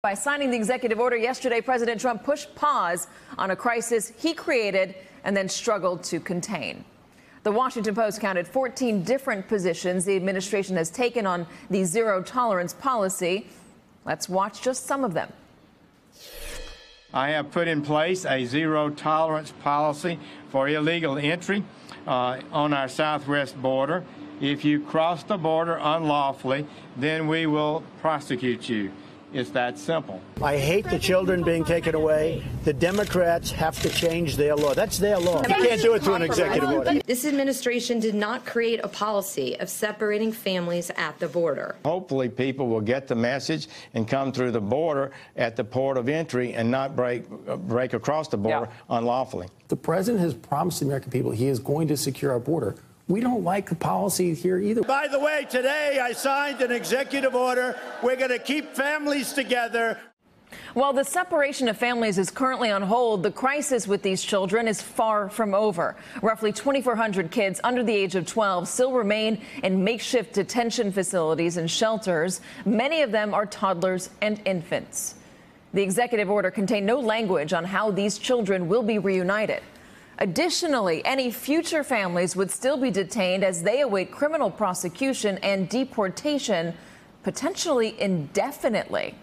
By signing the executive order yesterday, President Trump pushed pause on a crisis he created and then struggled to contain. The Washington Post counted 14 different positions the administration has taken on the zero-tolerance policy. Let's watch just some of them. I have put in place a zero-tolerance policy for illegal entry on our southwest border. If you cross the border unlawfully, then we will prosecute you. It's that simple. I hate the children being taken away. The Democrats have to change their law. That's their law. You can't do it through an executive order. This administration did not create a policy of separating families at the border. Hopefully people will get the message and come through the border at the port of entry and not break across the border unlawfully. The president has promised the American people he is going to secure our border. We don't like the policy here either. By the way, today I signed an executive order. We're going to keep families together. While the separation of families is currently on hold, the crisis with these children is far from over. Roughly 2,400 kids under the age of 12 still remain in makeshift detention facilities and shelters. Many of them are toddlers and infants. The executive order contained no language on how these children will be reunited. Additionally, any future families would still be detained as they await criminal prosecution and deportation, potentially indefinitely.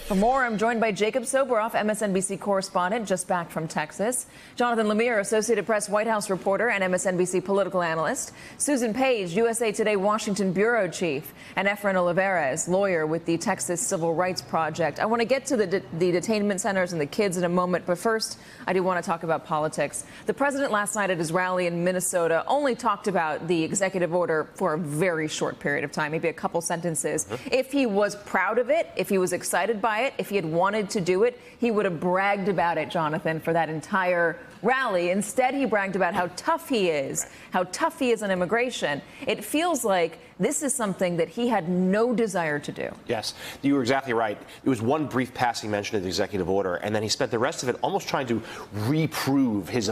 For more, I'm joined by Jacob Soboroff, MSNBC correspondent, just back from Texas. Jonathan Lemire, Associated Press White House reporter and MSNBC political analyst. Susan Page, USA Today Washington bureau chief. And Efrain Olivares, lawyer with the Texas Civil Rights Project. I want to get to the detainment centers and the kids in a moment, but first, I do want to talk about politics. The president last night at his rally in Minnesota only talked about the executive order for a very short period of time, maybe a couple sentences. If he was proud of it, if he was excited by it, if he had wanted to do it, he would have bragged about it, Jonathan, for that entire rally. Instead, he bragged about how tough he is on immigration. It feels like this is something that he had no desire to do. Yes, you were exactly right. It was one brief passing mention of the executive order, and then he spent the rest of it almost trying to reprove his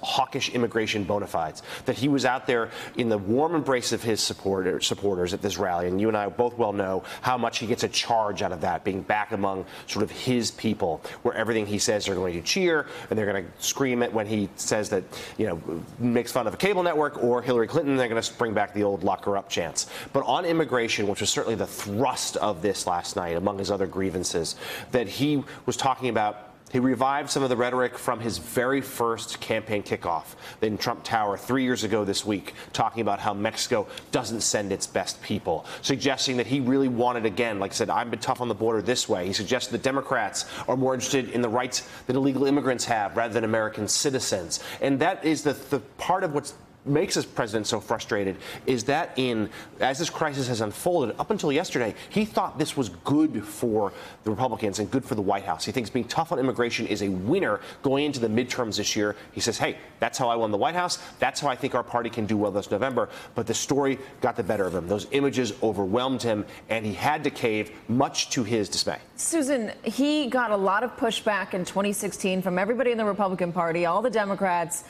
hawkish immigration bona fides, that he was out there in the warm embrace of his supporters at this rally. And you and I both well know how much he gets a charge out of that, being back among sort of his people, where everything he says they're going to cheer and they're going to scream it when he says that, you know, makes fun of a cable network or Hillary Clinton. They're going to bring back the old lock her up chants. But on immigration, which was certainly the thrust of this last night, among his other grievances, that he was talking about. He revived some of the rhetoric from his very first campaign kickoff in Trump Tower 3 years ago this week, talking about how Mexico doesn't send its best people, suggesting that he really wanted, again, like I said, I've been tough on the border this way. He suggested that Democrats are more interested in the rights that illegal immigrants have rather than American citizens. And that is the part of what's makes this president so frustrated is that as this crisis has unfolded up until yesterday, he thought this was good for the Republicans and good for the White House. He thinks being tough on immigration is a winner going into the midterms this year. He says, hey, that's how I won the White House. That's how I think our party can do well this November. But the story got the better of him. Those images overwhelmed him, and he had to cave, much to his dismay. Susan, he got a lot of pushback in 2016 from everybody in the Republican Party, all the Democrats,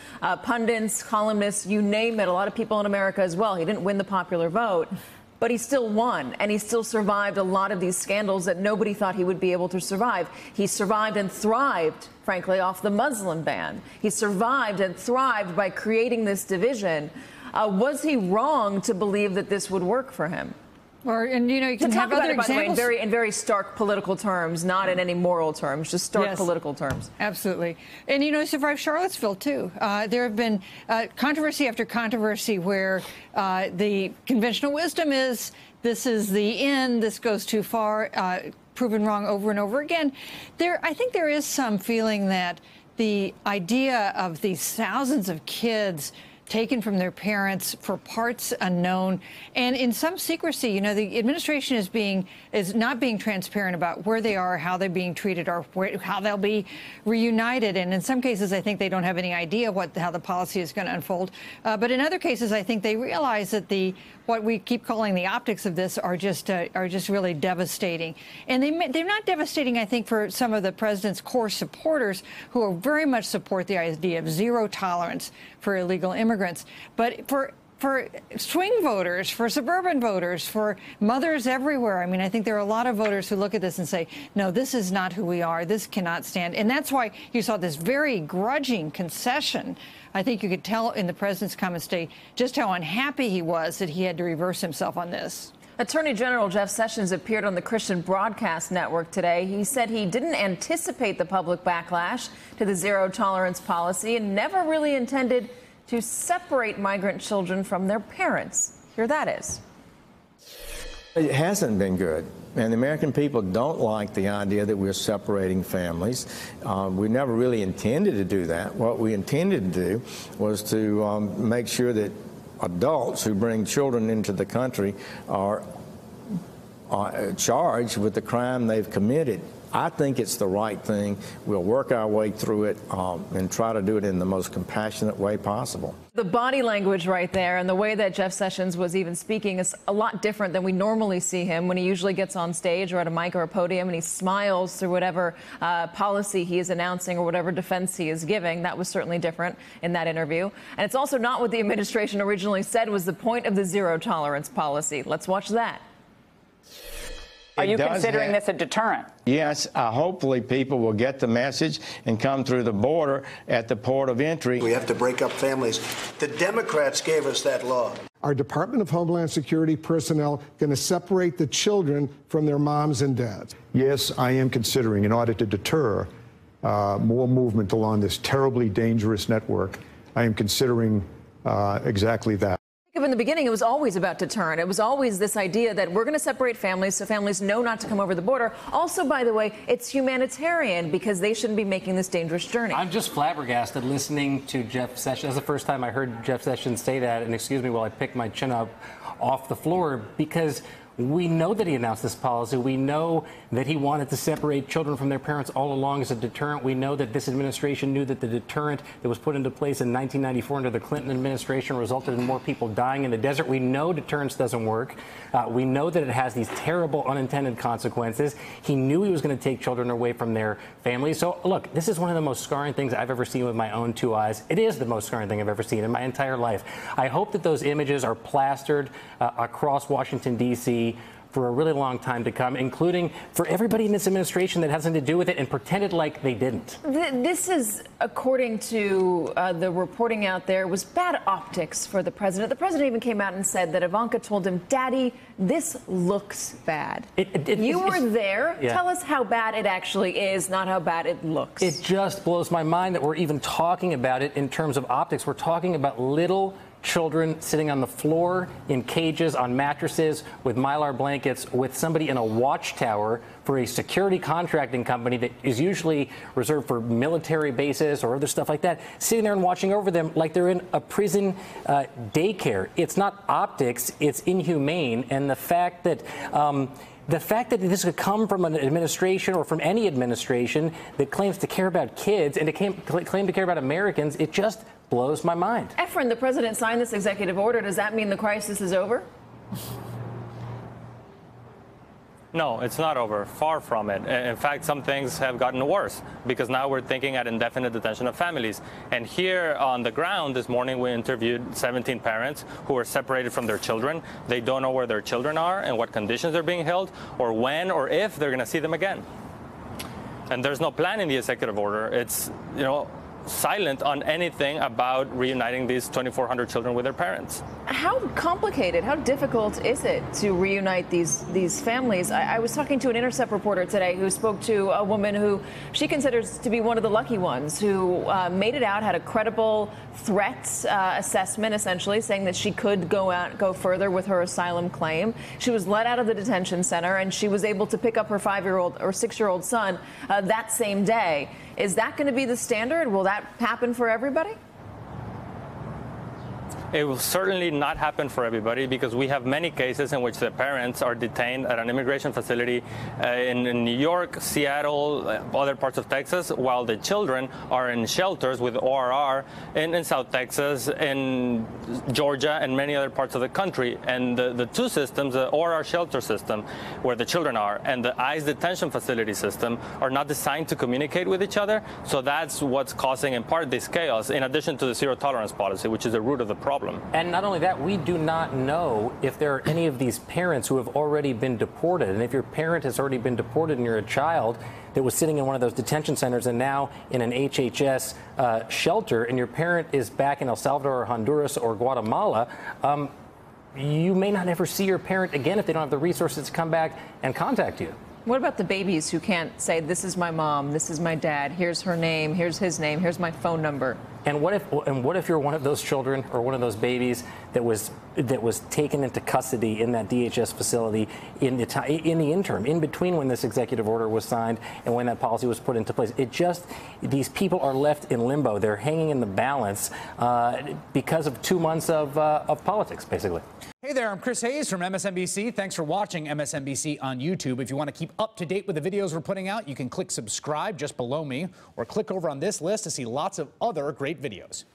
pundits, columnists, you name it, a lot of people in America as well. He didn't win the popular vote, but he still won, and he still survived a lot of these scandals that nobody thought he would be able to survive. He survived and thrived, frankly, off the Muslim ban. He survived and thrived by creating this division. Was he wrong to believe that this would work for him? And you can have other examples in very stark political terms, not in any moral terms, just stark political terms. Absolutely. And survived Charlottesville too. There have been controversy after controversy where the conventional wisdom is this is the end, this goes too far, proven wrong over and over again. I think there is some feeling that the idea of these thousands of kids taken from their parents for parts unknown, and in some secrecy. The administration is not being transparent about where they are, how they're being treated, or how they'll be reunited. And in some cases, I think they don't have any idea how the policy is going to unfold. But in other cases, I think they realize that what we keep calling the optics of this are just really devastating. And they're not devastating, I think, for some of the president's core supporters who very much support the idea of zero tolerance for illegal immigrants. But for for swing voters, for suburban voters, for mothers everywhere. I mean, I think there are a lot of voters who look at this and say, no, this is not who we are. This cannot stand. And that's why you saw this very grudging concession. I think you could tell in the president's comments today just how unhappy he was that he had to reverse himself on this. Attorney General Jeff Sessions appeared on the Christian Broadcast Network today. He said he didn't anticipate the public backlash to the zero-tolerance policy and never really intended to separate migrant children from their parents. Here that is. It hasn't been good. And the American people don't like the idea that we're separating families. We never really intended to do that. What we intended to do was to make sure that adults who bring children into the country are charged with the crime they've committed. I think it's the right thing. We'll work our way through it and try to do it in the most compassionate way possible. The body language right there and the way that Jeff Sessions was even speaking is a lot different than we normally see him when he usually gets on stage or at a mic or a podium and he smiles through whatever policy he is announcing or whatever defense he is giving. That was certainly different in that interview. And it's also not what the administration originally said was the point of the zero-tolerance policy. Let's watch that. Are you considering this a deterrent? Yes, hopefully people will get the message and come through the border at the port of entry. We have to break up families. The Democrats gave us that law. Our Department of Homeland Security personnel going to separate the children from their moms and dads? Yes, I am considering, in order to deter more movement along this terribly dangerous network, I am considering exactly that. In the beginning, it was always about deterrent. It was always this idea that we're going to separate families so families know not to come over the border. Also, by the way, it's humanitarian because they shouldn't be making this dangerous journey. I'm just flabbergasted listening to Jeff Sessions. That's the first time I heard Jeff Sessions say that. And excuse me while I pick my chin up off the floor, because we know that he announced this policy. We know that he wanted to separate children from their parents all along as a deterrent. We know that this administration knew that the deterrent that was put into place in 1994 under the Clinton administration resulted in more people dying in the desert. We know deterrence doesn't work. We know that it has these terrible unintended consequences. He knew he was going to take children away from their families. So, look, this is one of the most scarring things I've ever seen with my own two eyes. It is the most scarring thing I've ever seen in my entire life. I hope that those images are plastered across Washington, D.C., for a really long time to come, including for everybody in this administration that has nothing to do with it and pretended like they didn't. This is, according to the reporting out there, was bad optics for the president. The president even came out and said that Ivanka told him, Daddy, this looks bad. You were there. Yeah. Tell us how bad it actually is, not how bad it looks. It just blows my mind that we're even talking about it in terms of optics. We're talking about little children sitting on the floor in cages on mattresses with Mylar blankets with somebody in a watchtower for a security contracting company that is usually reserved for military bases or other stuff like that, sitting there and watching over them like they're in a prison daycare. It's not optics, it's inhumane. And the fact that this could come from an administration or from any administration that claims to care about kids and to claim to care about Americans, it just blows my mind. Efren, the president signed this executive order. Does that mean the crisis is over? No, it's not over. Far from it. In fact, some things have gotten worse because now we're thinking at indefinite detention of families. And here on the ground this morning, we interviewed 17 parents who were separated from their children. They don't know where their children are and what conditions they're being held or when or if they're going to see them again. And there's no plan in the executive order. It's, silent on anything about reuniting these 2,400 children with their parents. How complicated, how difficult is it to reunite these families? I was talking to an Intercept reporter today who spoke to a woman who she considers to be one of the lucky ones, who made it out, had a credible threat assessment, essentially saying that she could go further with her asylum claim. She was let out of the detention center and she was able to pick up her 5-year-old or 6-year-old son that same day. Is that going to be the standard? Will that happen for everybody? It will certainly not happen for everybody because we have many cases in which the parents are detained at an immigration facility in New York, Seattle, other parts of Texas, while the children are in shelters with ORR in South Texas, in Georgia, and many other parts of the country. And the two systems, the ORR shelter system, where the children are, and the ICE detention facility system, are not designed to communicate with each other. So that's what's causing, in part, this chaos, in addition to the zero tolerance policy, which is the root of the problem. problem. And not only that, we do not know if there are any of these parents who have already been deported. And if your parent has already been deported and you're a child that was sitting in one of those detention centers and now in an HHS shelter, and your parent is back in El Salvador or Honduras or Guatemala, you may not ever see your parent again if they don't have the resources to come back and contact you. What about the babies who can't say, this is my mom, this is my dad, here's her name, here's his name, here's my phone number? And what if you're one of those children or one of those babies that was taken into custody in that DHS facility in the interim, in between when this executive order was signed and when that policy was put into place? These people are left in limbo. They're hanging in the balance because of 2 months of politics, basically. Hey there, I'm Chris Hayes from MSNBC. Thanks for watching MSNBC on YouTube. If you want to keep up to date with the videos we're putting out, you can click subscribe just below me or click over on this list to see lots of other great videos.